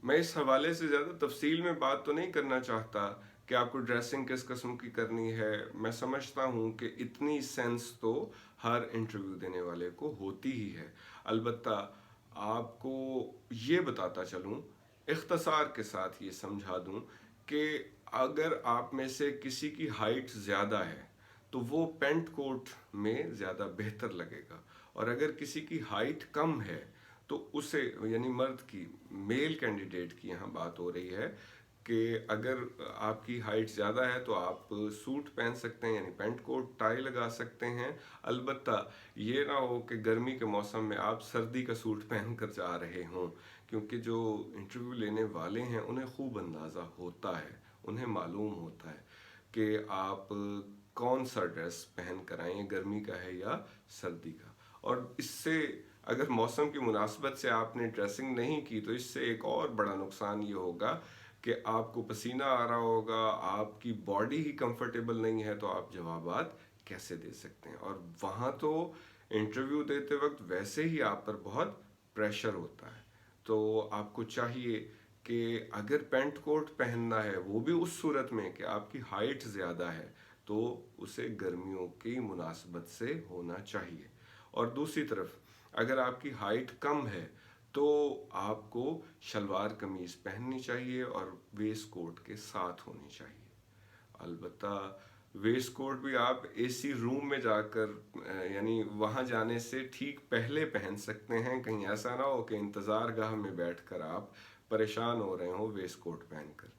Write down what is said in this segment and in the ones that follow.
मैं इस हवाले से ज़्यादा तफसील में बात तो नहीं करना चाहता कि आपको ड्रेसिंग किस किस्म की करनी है। मैं समझता हूँ कि इतनी सेंस तो हर इंटरव्यू देने वाले को होती ही है। अलबत्ता आपको ये बताता चलूँ, इख्तसार के साथ ये समझा दूँ कि अगर आप में से किसी की हाइट ज़्यादा है तो वो पेंट कोट में ज़्यादा बेहतर लगेगा, और अगर किसी की हाइट कम है तो उसे, यानी मर्द की, मेल कैंडिडेट की यहाँ बात हो रही है कि अगर आपकी हाइट ज़्यादा है तो आप सूट पहन सकते हैं, यानी पेंट कोट टाई लगा सकते हैं। अलबत्ता ये ना हो कि गर्मी के मौसम में आप सर्दी का सूट पहन कर जा रहे हों, क्योंकि जो इंटरव्यू लेने वाले हैं उन्हें खूब अंदाज़ा होता है, उन्हें मालूम होता है कि आप कौन सा ड्रेस पहन कर आए, गर्मी का है या सर्दी का। और इससे अगर मौसम की मुनासबत से आपने ड्रेसिंग नहीं की तो इससे एक और बड़ा नुकसान ये होगा कि आपको पसीना आ रहा होगा, आपकी बॉडी ही कंफर्टेबल नहीं है, तो आप जवाबात कैसे दे सकते हैं। और वहाँ तो इंटरव्यू देते वक्त वैसे ही आप पर बहुत प्रेशर होता है, तो आपको चाहिए कि अगर पेंट कोट पहनना है, वो भी उस सूरत में कि आपकी हाइट ज़्यादा है, तो उसे गर्मियों की मुनासबत से होना चाहिए। और दूसरी तरफ अगर आपकी हाइट कम है तो आपको शलवार कमीज़ पहननी चाहिए और वेस्ट कोट के साथ होनी चाहिए। अलबत्ता वेस्ट कोट भी आप एसी रूम में जाकर, यानी वहाँ जाने से ठीक पहले पहन सकते हैं, कहीं ऐसा ना हो कि इंतज़ार गाह में बैठकर आप परेशान हो रहे हो वेस्ट कोट पहनकर।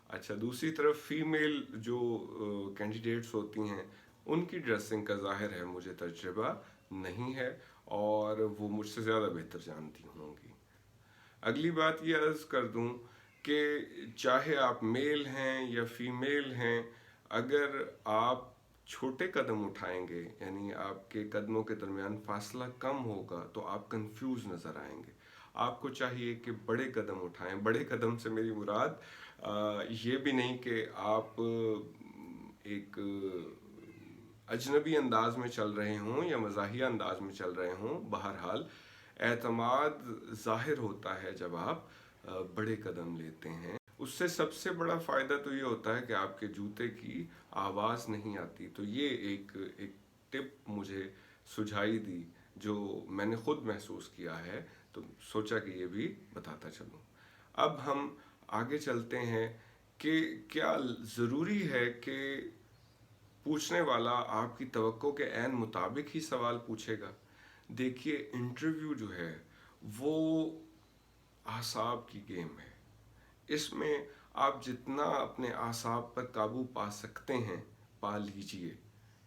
अच्छा, दूसरी तरफ फीमेल जो कैंडिडेट्स होती हैं उनकी ड्रेसिंग का ज़ाहिर है मुझे तजुर्बा नहीं है, और वो मुझसे ज़्यादा बेहतर जानती होंगी। अगली बात ये अर्ज़ कर दूं कि चाहे आप मेल हैं या फीमेल हैं, अगर आप छोटे कदम उठाएंगे, यानी आपके कदमों के दरमियान फासला कम होगा, तो आप कंफ्यूज नज़र आएंगे। आपको चाहिए कि बड़े कदम उठाएं। बड़े कदम से मेरी मुराद ये भी नहीं कि आप एक अजनबी अंदाज में चल रहे हों या मज़ाहिया अंदाज में चल रहे हों। बहरहाल एतमाद ज़ाहिर होता है जब आप बड़े कदम लेते हैं। उससे सबसे बड़ा फ़ायदा तो ये होता है कि आपके जूते की आवाज़ नहीं आती। तो ये एक एक टिप मुझे सुझाई दी जो मैंने ख़ुद महसूस किया है, तो सोचा कि ये भी बताता चलूँ। अब हम आगे चलते हैं कि क्या ज़रूरी है कि पूछने वाला आपकी तवक्को के ऐन मुताबिक ही सवाल पूछेगा। देखिए, इंटरव्यू जो है वो आसाब की गेम है। इसमें आप जितना अपने आसाब पर काबू पा सकते हैं पा लीजिए,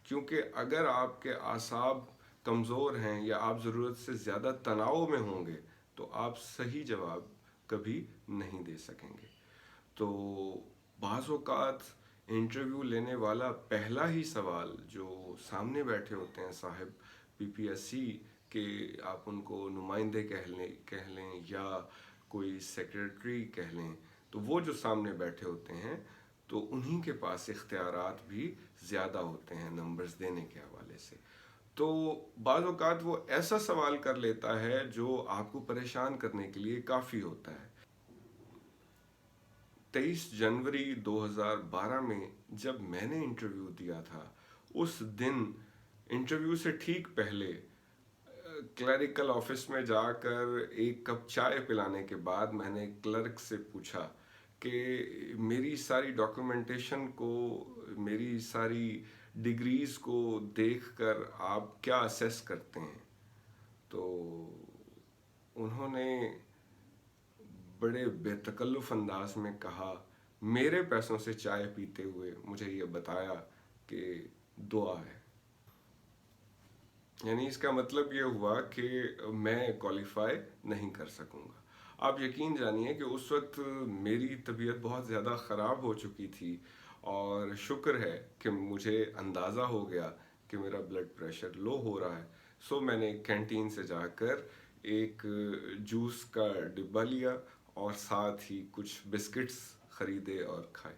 क्योंकि अगर आपके आसाब कमज़ोर हैं या आप ज़रूरत से ज़्यादा तनाव में होंगे तो आप सही जवाब कभी नहीं दे सकेंगे। तो बाज़ औक़ात इंटरव्यू लेने वाला पहला ही सवाल जो सामने बैठे होते हैं साहब पीपीएससी के, आप उनको नुमाइंदे कह लें या कोई सेक्रेटरी कह लें, तो वो जो सामने बैठे होते हैं तो उन्हीं के पास इख्तियारात भी ज़्यादा होते हैं नंबर्स देने के हवाले से। तो बाज़ औक़ात वो ऐसा सवाल कर लेता है जो आपको परेशान करने के लिए काफ़ी होता है। 23 जनवरी 2012 में जब मैंने इंटरव्यू दिया था, उस दिन इंटरव्यू से ठीक पहले क्लरिकल ऑफिस में जाकर एक कप चाय पिलाने के बाद मैंने क्लर्क से पूछा कि मेरी सारी डॉक्यूमेंटेशन को, मेरी सारी डिग्रीज़ को देखकर आप क्या असेस करते हैं। तो उन्होंने बड़े बेतकल्लुफ़ अंदाज में कहा, मेरे पैसों से चाय पीते हुए मुझे ये बताया कि दुआ है। यानी इसका मतलब ये हुआ कि मैं क्वालिफाई नहीं कर सकूँगा। आप यकीन जानिए कि उस वक्त मेरी तबीयत बहुत ज़्यादा ख़राब हो चुकी थी, और शुक्र है कि मुझे अंदाज़ा हो गया कि मेरा ब्लड प्रेशर लो हो रहा है। सो मैंने कैंटीन से जाकर एक जूस का डिब्बा लिया और साथ ही कुछ बिस्किट्स ख़रीदे और खाए।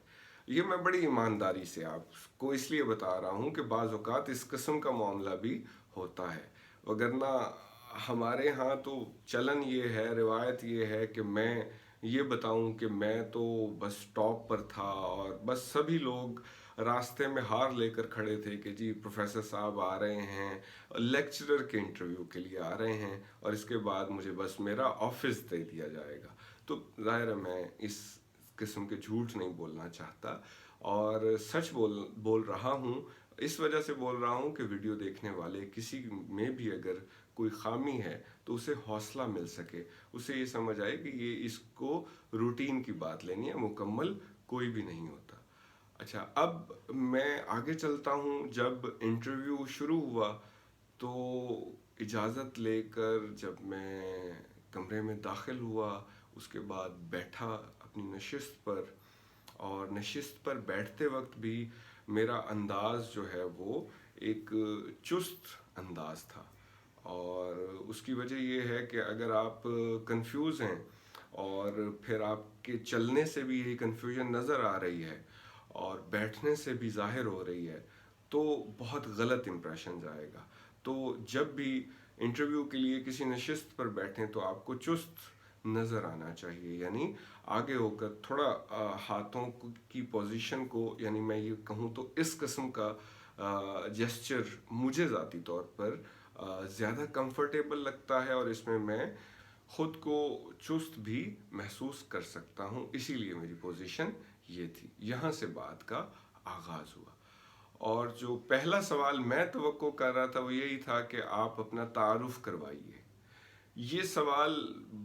ये मैं बड़ी ईमानदारी से आपको इसलिए बता रहा हूँ कि बाज़ औक़ात इस किस्म का मामला भी होता है, वगरना हमारे यहाँ तो चलन ये है, रिवायत ये है कि मैं ये बताऊं कि मैं तो बस टॉप पर था और बस सभी लोग रास्ते में हार लेकर खड़े थे कि जी प्रोफेसर साहब आ रहे हैं, लेक्चरर के इंटरव्यू के लिए आ रहे हैं और इसके बाद मुझे बस मेरा ऑफिस दे दिया जाएगा। तो ज़ाहिर है मैं इस किस्म के झूठ नहीं बोलना चाहता और सच बोल बोल रहा हूँ। इस वजह से बोल रहा हूँ कि वीडियो देखने वाले किसी में भी अगर कोई खामी है तो उसे हौसला मिल सके, उसे ये समझ आए कि ये इसको रूटीन की बात लेनी है, मुकम्मल कोई भी नहीं होता। अच्छा, अब मैं आगे चलता हूँ। जब इंटरव्यू शुरू हुआ तो इजाज़त लेकर जब मैं कमरे में दाखिल हुआ, उसके बाद बैठा अपनी नशिस्त पर, और नशिस्त पर बैठते वक्त भी मेरा अंदाज़ जो है वो एक चुस्त अंदाज़ था। और उसकी वजह ये है कि अगर आप कंफ्यूज हैं और फिर आपके चलने से भी यही कंफ्यूजन नज़र आ रही है और बैठने से भी ज़ाहिर हो रही है, तो बहुत गलत इंप्रेशन जाएगा। तो जब भी इंटरव्यू के लिए किसी नशिस्त पर बैठें तो आपको चुस्त नज़र आना चाहिए, यानी आगे होकर थोड़ा की पोजीशन को, यानी मैं ये कहूँ तो इस किस्म का जेस्चर मुझे ज़ाती तौर पर ज़्यादा कंफर्टेबल लगता है और इसमें मैं खुद को चुस्त भी महसूस कर सकता हूँ, इसीलिए मेरी पोजीशन ये थी। यहाँ से बात का आगाज़ हुआ और जो पहला सवाल मैं तवक्को कर रहा था वो यही था कि आप अपना तारुफ करवाइए। ये सवाल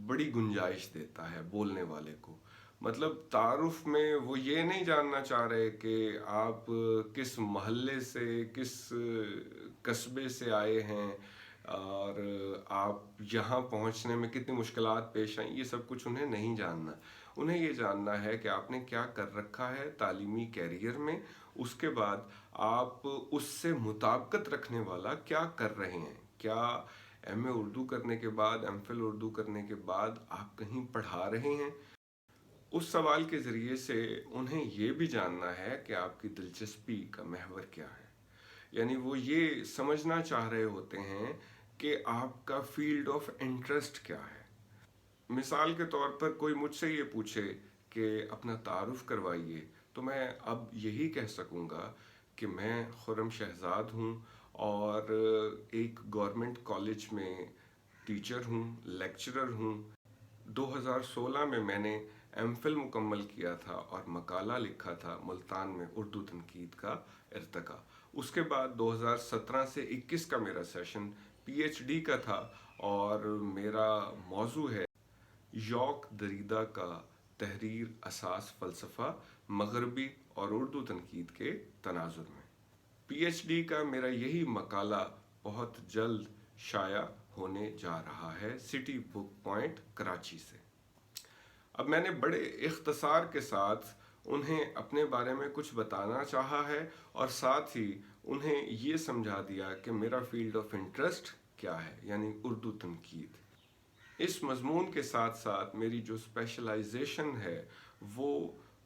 बड़ी गुंजाइश देता है बोलने वाले को। मतलब तारुफ में वो ये नहीं जानना चाह रहे कि आप किस मोहल्ले से, किस कस्बे से आए हैं और आप यहाँ पहुँचने में कितनी मुश्किलात पेश आई, ये सब कुछ उन्हें नहीं जानना। उन्हें ये जानना है कि आपने क्या कर रखा है तालीमी कैरियर में, उसके बाद आप उससे मुताबिकत रखने वाला क्या कर रहे हैं। क्या एमए उर्दू करने के बाद, एमफिल उर्दू करने के बाद आप कहीं पढ़ा रहे हैं? उस सवाल के ज़रिए से उन्हें ये भी जानना है कि आपकी दिलचस्पी का महवर क्या है। यानी वो ये समझना चाह रहे होते हैं कि आपका फील्ड ऑफ इंटरेस्ट क्या है। मिसाल के तौर पर कोई मुझसे ये पूछे कि अपना तारुफ करवाइए, तो मैं अब यही कह सकूँगा कि मैं खुर्रम शहजाद हूँ और एक गवर्नमेंट कॉलेज में टीचर हूँ, लेक्चरर हूँ। 2016 में मैंने एमफिल मुकम्मल किया था और मकाला लिखा था मुल्तान में उर्दू तनकीद का इर्तका। उसके बाद 2017 से 21 का मेरा सेशन पीएचडी का था और मेरा मौजू है यौक दरीदा का तहरीर असास फ़लसफ़ा मगरबी और उर्दू तनकीद के तनाजुर में। पीएचडी का मेरा यही मकाला बहुत जल्द शाया होने जा रहा है सिटी बुक पॉइंट कराची से। अब मैंने बड़े इख्तसार के साथ उन्हें अपने बारे में कुछ बताना चाहा है और साथ ही उन्हें ये समझा दिया कि मेरा फील्ड ऑफ इंटरेस्ट क्या है, यानी उर्दू तनकीद। इस मजमून के साथ साथ मेरी जो स्पेशलाइजेशन है वो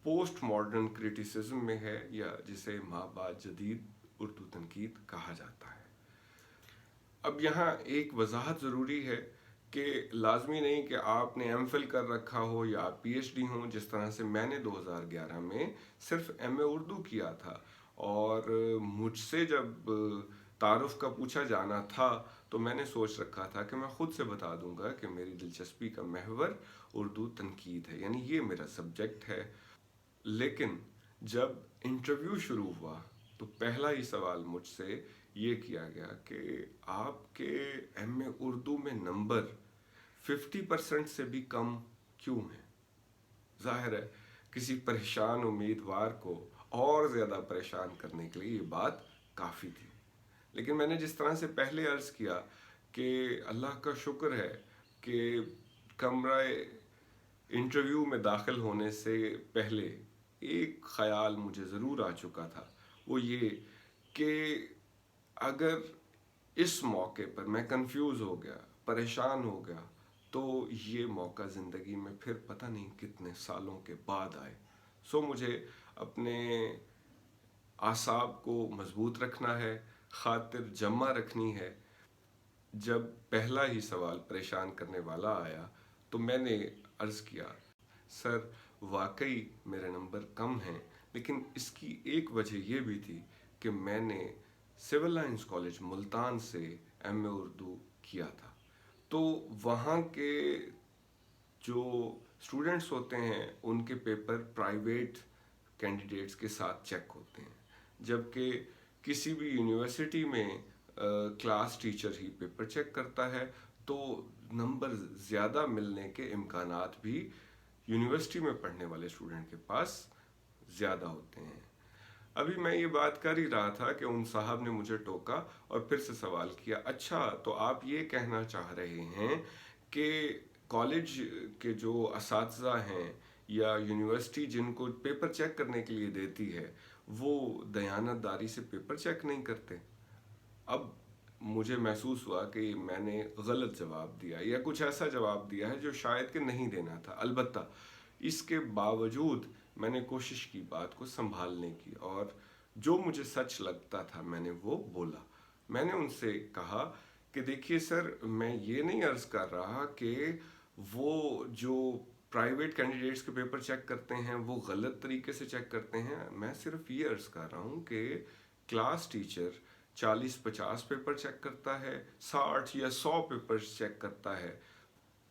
पोस्ट मॉडर्न क्रिटिसिज्म में है, या जिसे माबाद जदीद उर्दू तनकीद कहा जाता है। अब यहाँ एक वजाहत ज़रूरी है कि लाजमी नहीं कि आपने एमफिल कर रखा हो या आप पीएचडी हो, जिस तरह से मैंने 2011 में सिर्फ एमए उर्दू किया था और मुझसे जब तारुफ का पूछा जाना था तो मैंने सोच रखा था कि मैं ख़ुद से बता दूंगा कि मेरी दिलचस्पी का महवर उर्दू तनकीद है, यानी ये मेरा सब्जेक्ट है। लेकिन जब इंटरव्यू शुरू हुआ तो पहला ही सवाल मुझसे ये किया गया कि आपके एमए उर्दू में नंबर 50% से भी कम क्यों हैं। जाहिर है किसी परेशान उम्मीदवार को और ज़्यादा परेशान करने के लिए ये बात काफ़ी थी। लेकिन मैंने जिस तरह से पहले अर्ज़ किया कि अल्लाह का शुक्र है कि कमरा इंटरव्यू में दाखिल होने से पहले एक ख़याल मुझे ज़रूर आ चुका था, वो ये कि अगर इस मौके पर मैं कंफ्यूज हो गया, परेशान हो गया, तो ये मौका ज़िंदगी में फिर पता नहीं कितने सालों के बाद आए। सो मुझे अपने आसाब को मजबूत रखना है, खातिर जमा रखनी है। जब पहला ही सवाल परेशान करने वाला आया तो मैंने अर्ज़ किया سر واقعی میرے نمبر کم ہیں، لیکن اس کی ایک وجہ یہ بھی تھی کہ میں نے سول لائنس کالج ملتان سے ایم اے اردو کیا تھا، تو وہاں کے جو اسٹوڈنٹس ہوتے ہیں ان کے پیپر پرائیویٹ کینڈیڈیٹس کے ساتھ چیک ہوتے ہیں، جبکہ کسی بھی یونیورسٹی میں کلاس ٹیچر ہی پیپر چیک کرتا ہے، تو نمبر زیادہ ملنے کے امکانات بھی یونیورسٹی میں پڑھنے والے اسٹوڈنٹ کے پاس زیادہ ہوتے ہیں۔ ابھی میں یہ بات کر ہی رہا تھا کہ ان صاحب نے مجھے ٹوکا اور پھر سے سوال کیا، اچھا تو آپ یہ کہنا چاہ رہے ہیں کہ کالج کے جو اساتذہ ہیں یا یونیورسٹی جن کو پیپر چیک کرنے کے لیے دیتی ہے وہ دیانت داری سے پیپر چیک نہیں کرتے؟ اب مجھے محسوس ہوا کہ میں نے غلط جواب دیا یا کچھ ایسا جواب دیا ہے جو شاید کہ نہیں دینا تھا، البتہ اس کے باوجود میں نے کوشش کی بات کو سنبھالنے کی، اور جو مجھے سچ لگتا تھا میں نے وہ بولا۔ میں نے ان سے کہا کہ دیکھیے سر، میں یہ نہیں عرض کر رہا کہ وہ جو پرائیویٹ کینڈیڈیٹس کے پیپر چیک کرتے ہیں وہ غلط طریقے سے چیک کرتے ہیں، میں صرف یہ عرض کر رہا ہوں کہ کلاس ٹیچر 40-50 پیپر چیک کرتا ہے، 60 یا 100 پیپر چیک کرتا ہے،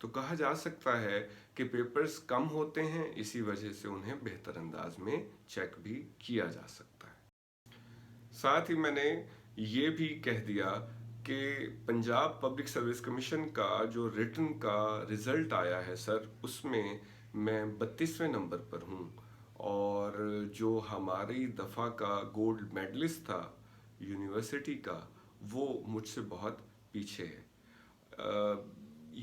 تو کہا جا سکتا ہے کہ پیپرز کم ہوتے ہیں، اسی وجہ سے انہیں بہتر انداز میں چیک بھی کیا جا سکتا ہے۔ ساتھ ہی میں نے یہ بھی کہہ دیا کہ پنجاب پبلک سروس کمیشن کا جو ریٹن کا رزلٹ آیا ہے سر، اس میں 32ویں نمبر پر ہوں، اور جو ہماری دفعہ کا گولڈ میڈلسٹ تھا یونیورسٹی کا وہ مجھ سے بہت پیچھے ہے۔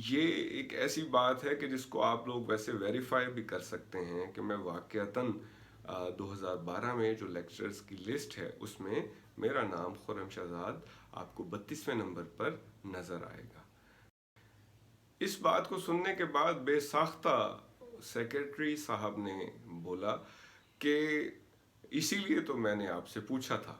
یہ ایک ایسی بات ہے کہ جس کو آپ لوگ ویسے ویریفائی بھی کر سکتے ہیں کہ میں واقعتاً 2012 میں جو لیکچرز کی لسٹ ہے اس میں میرا نام خرم شہزاد آپ کو 32ویں نمبر پر نظر آئے گا۔ اس بات کو سننے کے بعد بے ساختہ سیکرٹری صاحب نے بولا کہ اسی لیے تو میں نے آپ سے پوچھا تھا